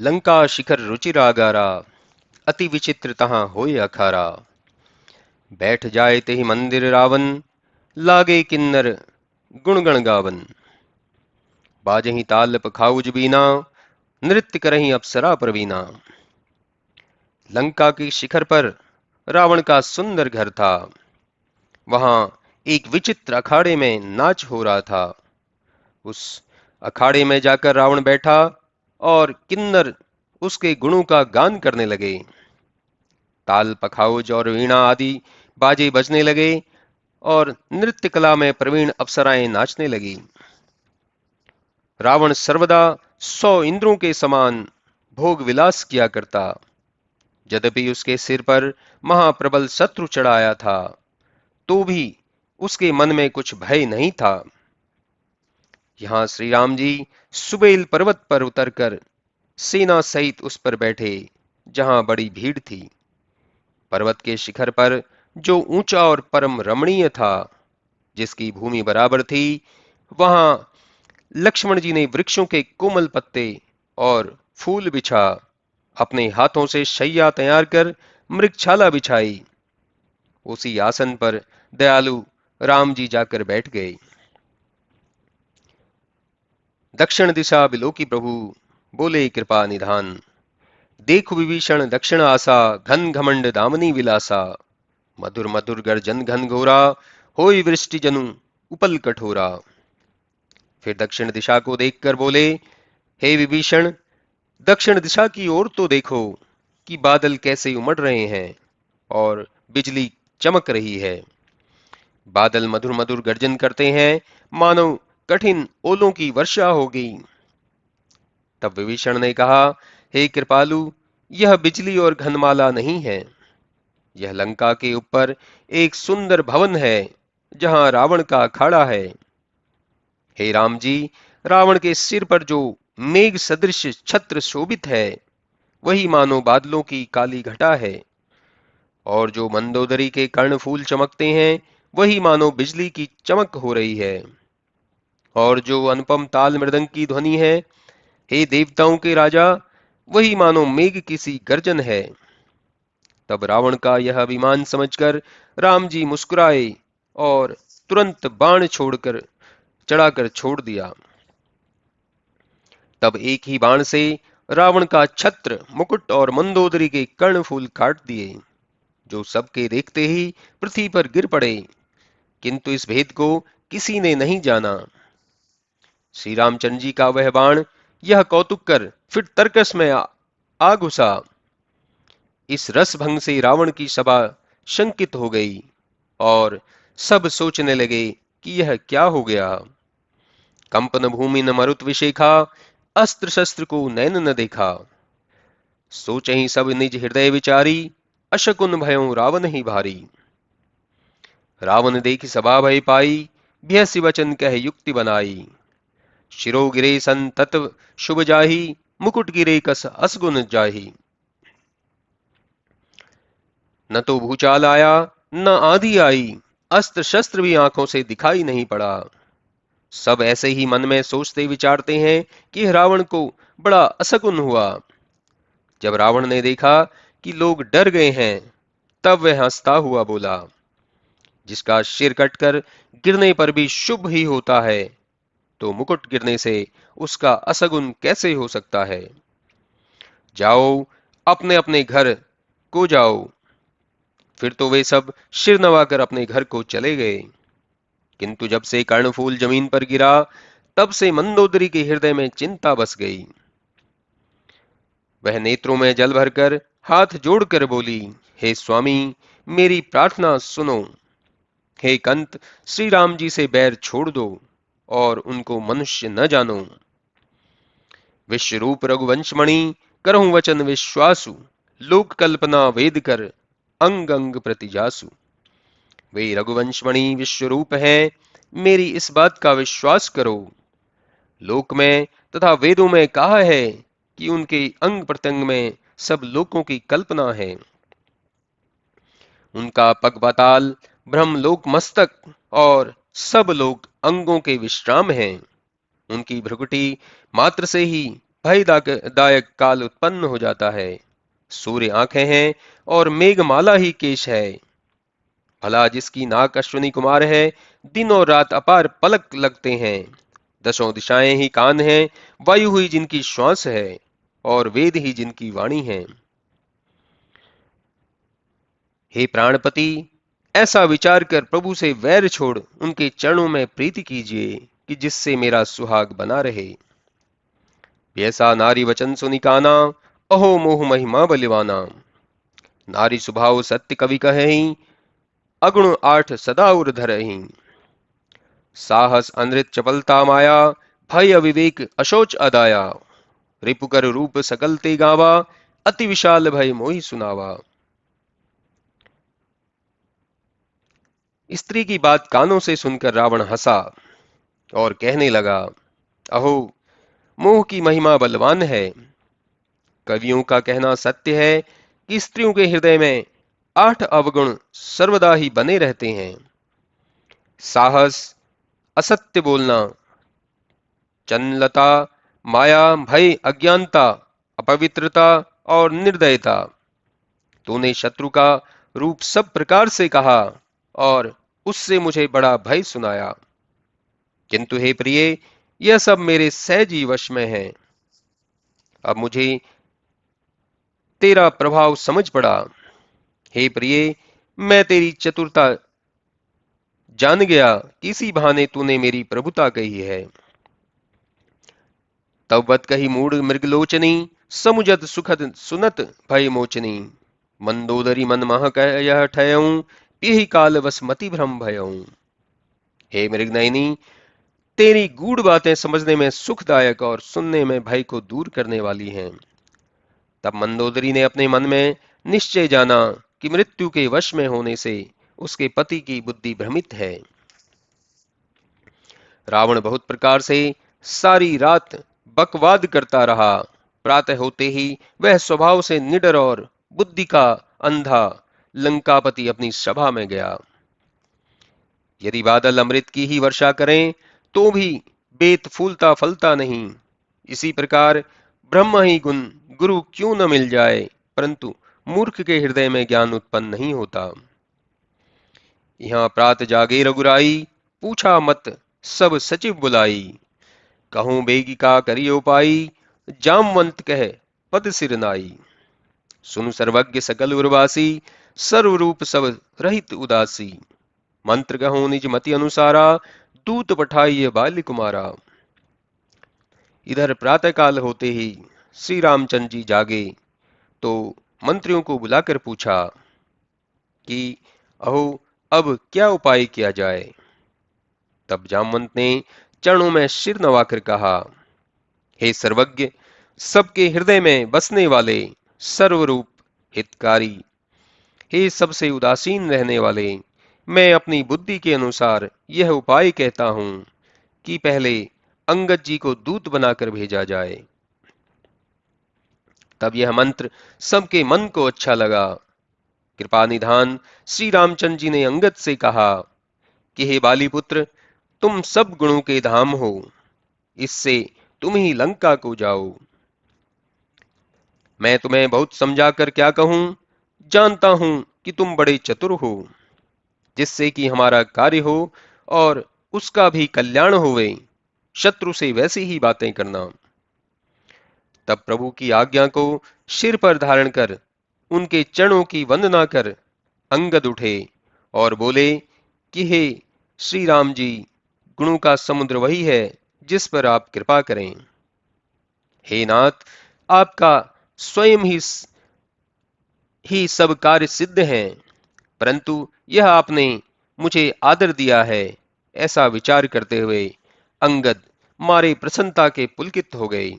लंका शिखर रुचिरागारा, अति विचित्र तहाँ होय अखारा। बैठ जाए तेहि मंदिर रावण, लागे किन्नर गुणगण गावन। बाजहि ताल पखाउज बीना, नृत्य करहीं अप्सरा प्रवीणा। लंका के शिखर पर रावण का सुंदर घर था। वहां एक विचित्र अखाड़े में नाच हो रहा था। उस अखाड़े में जाकर रावण बैठा और किन्नर उसके गुणों का गान करने लगे। ताल पखाउज और वीणा आदि बाजे बजने लगे और नृत्य कला में प्रवीण अप्सराएं नाचने लगी। रावण सर्वदा 100 इंद्रों के समान भोग विलास किया करता। यद्यपि उसके सिर पर महाप्रबल शत्रु चढ़ाया था, तो भी उसके मन में कुछ भय नहीं था। यहाँ श्री राम जी सुबेल पर्वत पर उतरकर सेना सहित उस पर बैठे, जहां बड़ी भीड़ थी। पर्वत के शिखर पर जो ऊंचा और परम रमणीय था, जिसकी भूमि बराबर थी, वहां लक्ष्मण जी ने वृक्षों के कोमल पत्ते और फूल बिछा अपने हाथों से शैया तैयार कर मृगशाला बिछाई। उसी आसन पर दयालु राम जी जाकर बैठ गए। दक्षिण दिशा बिलोकी प्रभु, बोले कृपा निधान। देखु विभीषण दक्षिण आसा, घन घमंड दामनी विलासा। मधुर मधुर गर्जन घन घोरा, होई वृष्टि जनु उपल कठोरा। फिर दक्षिण दिशा को देखकर बोले, हे विभीषण, दक्षिण दिशा की ओर तो देखो कि बादल कैसे उमड़ रहे हैं और बिजली चमक रही है। बादल मधुर मधुर गर्जन करते हैं, मानो कठिन ओलों की वर्षा होगी। तब विभीषण ने कहा, हे कृपालु, यह बिजली और घनमाला नहीं है। यह लंका के ऊपर एक सुंदर भवन है, जहां रावण का अखाड़ा है। हे राम जी, रावण के सिर पर जो मेघ सदृश छत्र शोभित है, वही मानो बादलों की काली घटा है। और जो मंदोदरी के कर्णफूल चमकते हैं, वही मानो बिजली की चमक हो रही है। और जो अनुपम ताल मृदंग की ध्वनि है, हे देवताओं के राजा, वही मानो मेघ किसी गर्जन है। तब रावण का यह अभिमान समझकर राम जी मुस्कुराए और तुरंत बाण छोड़कर चढ़ाकर छोड़ दिया। तब एक ही बाण से रावण का छत्र, मुकुट और मंदोदरी के कर्णफूल काट दिए, जो सबके देखते ही पृथ्वी पर गिर पड़े। किंतु इस भेद को किसी ने नहीं जाना। श्री रामचंद्र जी का वह बाण यह कौतुक कर फिर तर्कस में आ घुसा। इस रस भंग से रावण की सभा शंकित हो गई और सब सोचने लगे कि यह क्या हो गया। कंपन भूमि न मरुत विशेखा, अस्त्र शस्त्र को नैन न देखा। सोचहि सब निज हृदय विचारी, अशकुन भयों रावण ही भारी। रावण देखि सभा भय पाई, भयसि वचन कह युक्ति बनाई। शिरो गिरे सन तत शुभ जाहि, मुकुट गिरे कस असगुन जाहि। न तो भूचाल आया, न आंधी आई, अस्त्र शस्त्र भी आंखों से दिखाई नहीं पड़ा। सब ऐसे ही मन में सोचते विचारते हैं कि रावण को बड़ा असकुन हुआ। जब रावण ने देखा कि लोग डर गए हैं, तब वह हंसता हुआ बोला, जिसका सिर कटकर गिरने पर भी शुभ ही होता है, तो मुकुट गिरने से उसका असगुन कैसे हो सकता है। जाओ, अपने अपने घर को जाओ। फिर तो वे सब सिर नवाकर अपने घर को चले गए। किंतु जब से कर्णफूल जमीन पर गिरा, तब से मंदोदरी के हृदय में चिंता बस गई। वह नेत्रों में जल भरकर हाथ जोड़कर बोली, हे स्वामी, मेरी प्रार्थना सुनो। हे कंत, श्री राम जी से बैर छोड़ दो और उनको मनुष्य न जानो। विश्वरूप रघुवंशमणि, करहूं वचन विश्वासु। लोक कल्पना वेद कर, अंग अंग प्रति जासु। वे रघुवंशमणि विश्वरूप हैं, मेरी इस बात का विश्वास करो। लोक में तथा वेदों में कहा है कि उनके अंग प्रत्यंग में सब लोकों की कल्पना है। उनका पग पाताल, ब्रह्मलोक मस्तक और सब लोग अंगों के विश्राम हैं। उनकी भ्रुकुटी मात्र से ही भयदायक काल उत्पन्न हो जाता है। सूर्य आंखें हैं और मेघमाला ही केश है। भला जिसकी नाक अश्विनी कुमार है, दिन और रात अपार पलक लगते हैं। दसों दिशाएं ही कान हैं, वायु हुई जिनकी श्वास है, और वेद ही जिनकी वाणी है। हे प्राणपति, ऐसा विचार कर प्रभु से वैर छोड़ उनके चरणों में प्रीति कीजिए कि जिससे मेरा सुहाग बना रहे। ऐसा नारी वचन सुनि काना, अहो मोह महिमा बलिवाना। नारी स्वभाव सत्य कवि कहेहि, अगुण आठ सदा उर धरहि। साहस अनृत चपलता माया, भय अविवेक अशोच अदाया। रिपुकर रूप सकल ते गावा, अति विशाल भय मोहि सुनावा। स्त्री की बात कानों से सुनकर रावण हंसा और कहने लगा, अहो, मोह की महिमा बलवान है। कवियों का कहना सत्य है कि स्त्रियों के हृदय में 8 अवगुण सर्वदा ही बने रहते हैं। साहस, असत्य बोलना, चंचलता, माया, भय, अज्ञानता, अपवित्रता और निर्दयता। तूने शत्रु का रूप सब प्रकार से कहा और उससे मुझे बड़ा भय सुनाया, किंतु हे प्रिय, यह सब मेरे सहज ही वश में है। अब मुझे तेरा प्रभाव समझ पड़ा। हे प्रिय, मैं तेरी चतुरता जान गया कि इसी बहाने तूने मेरी प्रभुता कही है। तब वत कही मूढ़ मृगलोचनी, समुजत सुखद सुनत भय मोचनी। मंदोदरी मन मह कह यह ठयऊं, पिहि काल वस मति भ्रम भयऊं। हे मृगनयनी, तेरी गूढ़ बातें समझने में सुखदायक और सुनने में भय को दूर करने वाली हैं। तब मंदोदरी ने अपने मन में निश्चय जाना कि मृत्यु के वश में होने से उसके पति की बुद्धि भ्रमित है। रावण बहुत प्रकार से सारी रात बकवाद करता रहा। प्रातः होते ही वह स्वभाव से निडर और बुद्धि का अंधा लंकापति अपनी सभा में गया। यदि बादल अमृत की ही वर्षा करें तो भी बेत फूलता फलता नहीं। इसी प्रकार ब्रह्म ही गुण गुरु क्यों न मिल जाए, परंतु मूर्ख के हृदय में ज्ञान उत्पन्न नहीं होता। यहाँ प्रात जागे रघुराई, पूछा मत सब सचिव बुलाई। कहूं बेगी का करियो पाई, जामवंत कह पद सिर नाई। सुन सर्वज्ञ सकल उर्वासी, सर्वरूप सब रहित उदासी। मंत्र कहूं निज मति अनुसारा, दूत पठाइए बाल्य कुमारा। इधर प्रातःकाल होते ही श्री रामचंद्र जी जागे तो मंत्रियों को बुलाकर पूछा कि अहो, अब क्या उपाय किया जाए। तब जामवंत ने चरणों में सिर नवाकर कहा, हे सर्वज्ञ, सबके हृदय में बसने वाले, सर्वरूप हितकारी, हे सबसे उदासीन रहने वाले, मैं अपनी बुद्धि के अनुसार यह उपाय कहता हूं कि पहले अंगद जी को दूत बनाकर भेजा जाए। तब यह मंत्र सबके मन को अच्छा लगा। कृपा निधान श्री रामचंद्र जी ने अंगद से कहा कि हे बाली पुत्र, तुम सब गुणों के धाम हो, इससे तुम ही लंका को जाओ। मैं तुम्हें बहुत समझाकर क्या कहूं, जानता हूं कि तुम बड़े चतुर हो, जिससे कि हमारा कार्य हो और उसका भी कल्याण होवे। शत्रु से वैसी ही बातें करना। तब प्रभु की आज्ञा को सिर पर धारण कर उनके चरणों की वंदना कर अंगद उठे और बोले कि हे श्री राम जी, गुणों का समुद्र वही है जिस पर आप कृपा करें। हे नाथ, आपका स्वयं ही सब कार्य सिद्ध हैं, परंतु यह आपने मुझे आदर दिया है। ऐसा विचार करते हुए अंगद मारे प्रसन्नता के पुलकित हो गए।